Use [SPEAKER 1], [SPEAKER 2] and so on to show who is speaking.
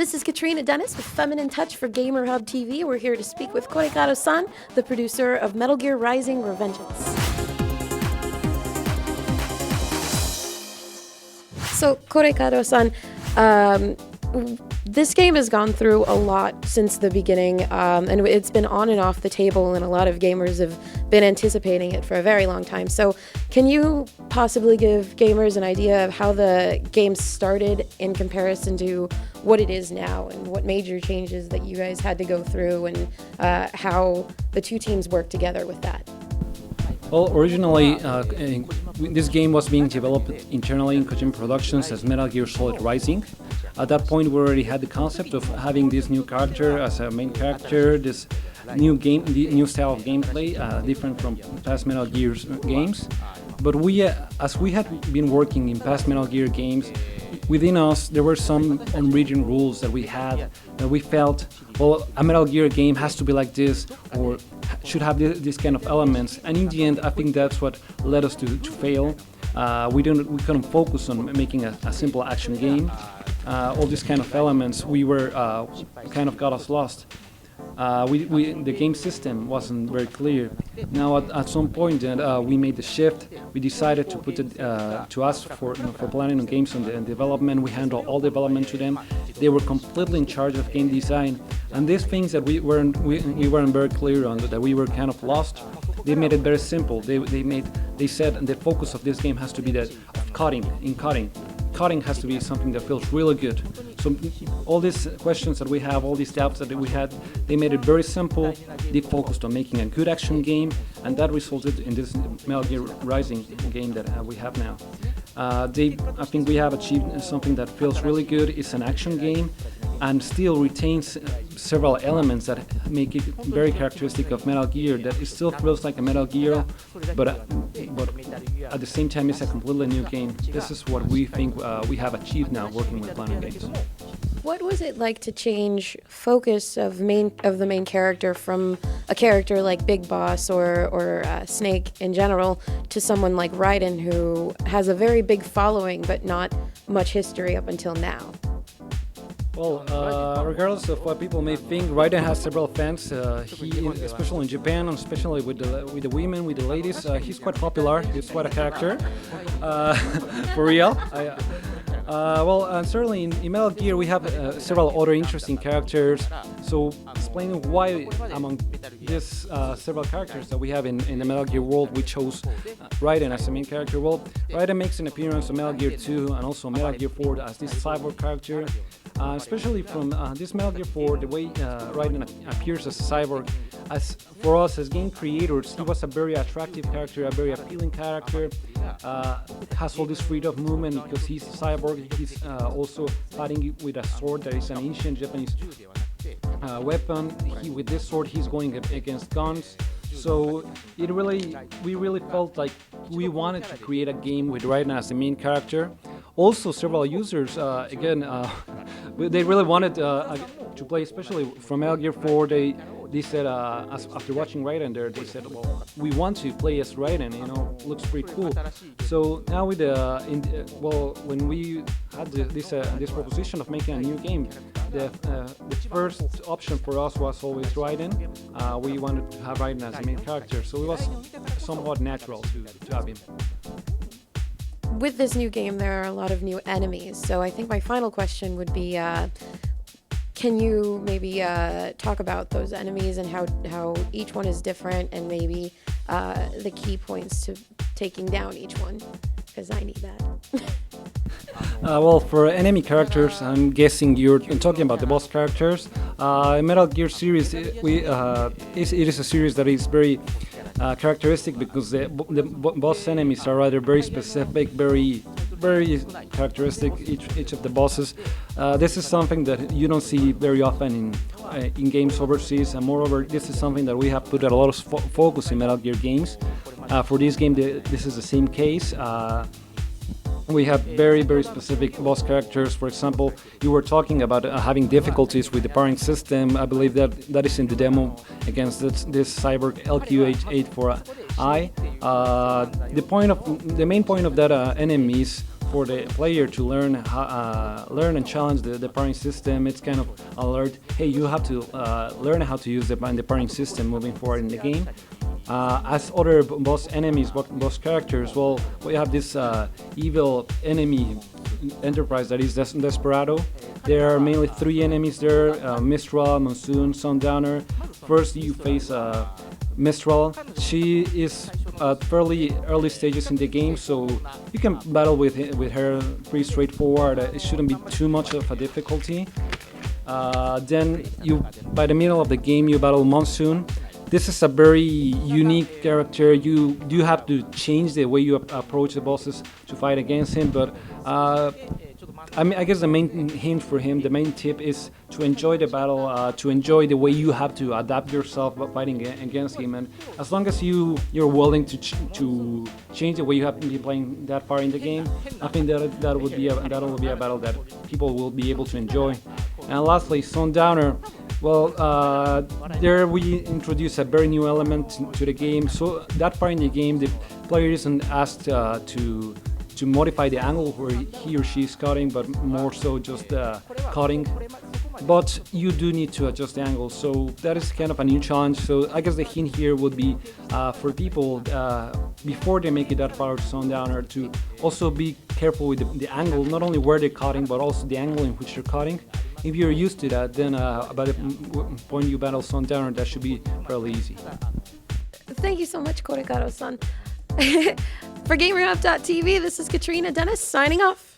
[SPEAKER 1] This is Katrina Dennis with Feminine Touch for Gamer Hub TV. We're here to speak with Korekado-san, the producer of Metal Gear Rising: Revengeance. So, Korekado-san, this game has gone through a lot since the beginning, and it's been on and off the table, and a lot of gamers have been anticipating it for a very long time. So can you possibly give gamers an idea of how the game started in comparison to what it is now, and what major changes that you guys had to go through, and how the two teams work together with that?
[SPEAKER 2] Well, originally, this game was being developed internally in Kojima Productions as Metal Gear Solid Rising. At that point, we already had the concept of having this new character as a main character, this new new style of gameplay, different from past Metal Gear games. But as we had been working in past Metal Gear games, within us there were some unwritten rules that we had, that we felt, well, a Metal Gear game has to be like this, or should have this kind of elements. And in the end, I think that's what led us to fail. We couldn't focus on making a simple action game. All these kind of elements, we were kind of got us lost. The game system wasn't very clear. Now at some point we made the shift. We decided to put it to us for planning on games and development. We handle all development to them. They were completely in charge of game design, and these things that we weren't very clear on, that we were kind of lost. They made it very simple. They said the focus of this game has to be that of cutting. Cutting has to be something that feels really good. So all these questions that we have, all these doubts that we had, they made it very simple. They focused on making a good action game, and that resulted in this Metal Gear Rising game that we have now. I think we have achieved something that feels really good. It's an action game and still retains several elements that make it very characteristic of Metal Gear, that it still feels like a Metal Gear, but at the same time it's a completely new game. This is what we think we have achieved now working with Planet Games.
[SPEAKER 1] What was it like to change focus of the main character from a character like Big Boss or Snake in general to someone like Raiden, who has a very big following but not much history up until now?
[SPEAKER 2] Well, regardless of what people may think, Raiden has several fans. He, especially in Japan, especially with the women, with the ladies, he's quite popular. He's quite a character, for real. Certainly in Metal Gear we have several other interesting characters. So explaining why among these several characters that we have in the Metal Gear world, we chose Raiden as the main character. Well, Raiden makes an appearance on Metal Gear 2 and also Metal Gear 4 as this cyborg character. Especially from this Metal Gear 4, the way Raiden appears as a cyborg, as for us as game creators, he was a very attractive character, a very appealing character. Has all this freedom of movement because he's a cyborg. He's also fighting with a sword that is an ancient Japanese weapon. With this sword, he's going against guns. So we really felt like we wanted to create a game with Raiden as the main character. Also, several users, they really wanted to play, especially from Metal Gear 4. They said, after watching Raiden there, they said, well, we want to play as Raiden, looks pretty cool. So now when we had this proposition of making a new game, the first option for us was always Raiden. We wanted to have Raiden as the main character, so it was somewhat natural to have him.
[SPEAKER 1] With this new game, there are a lot of new enemies, so I think my final question would be, can you maybe talk about those enemies and how each one is different, and maybe the key points to taking down each one, because I need that.
[SPEAKER 2] Well, for enemy characters, I'm guessing you're talking about the boss characters. Metal Gear series, it is a series that is very characteristic because the boss enemies are rather very specific, very characteristic, each of the bosses. This is something that you don't see very often in games overseas, and moreover, this is something that we have put a lot of focus in Metal Gear games. For this game, this is the same case. We have very specific boss characters. For example, you were talking about having difficulties with the parring system. I believe that is in the demo against this cyborg LQH84I. The main point of that enemy is for the player to learn and challenge the parrying system. It's kind of alert. Hey, you have to learn how to use the parrying system moving forward in the game. As other boss enemies, boss characters, well, we have this evil enemy enterprise that is Desperado. There are mainly three enemies there: Mistral, Monsoon, Sundowner. First, you face Mistral. She is at fairly early stages in the game, so you can battle with her pretty straightforward. It shouldn't be too much of a difficulty. Then by the middle of the game, you battle Monsoon. This is a very unique character. You do have to change the way you approach the bosses to fight against him, but I guess the main hint for him, the main tip is to enjoy the battle, to enjoy the way you have to adapt yourself by fighting against him. And as long as you're willing to change the way you have been playing that far in the game, I think that will be a battle that people will be able to enjoy. And lastly, Sundowner. Well, there we introduce a very new element to the game. So that part in the game, the player isn't asked to modify the angle where he or she is cutting, but more so just cutting. But you do need to adjust the angle, so that is kind of a new challenge. So I guess the hint here would be for people before they make it that far to Sundowner to also be careful with the angle, not only where they're cutting, but also the angle in which you're cutting. If you're used to that, then by the point you battle Sundowner, that should be fairly easy.
[SPEAKER 1] Thank you so much, Korekado-san. For GamerUp.tv, this is Katrina Dennis signing off.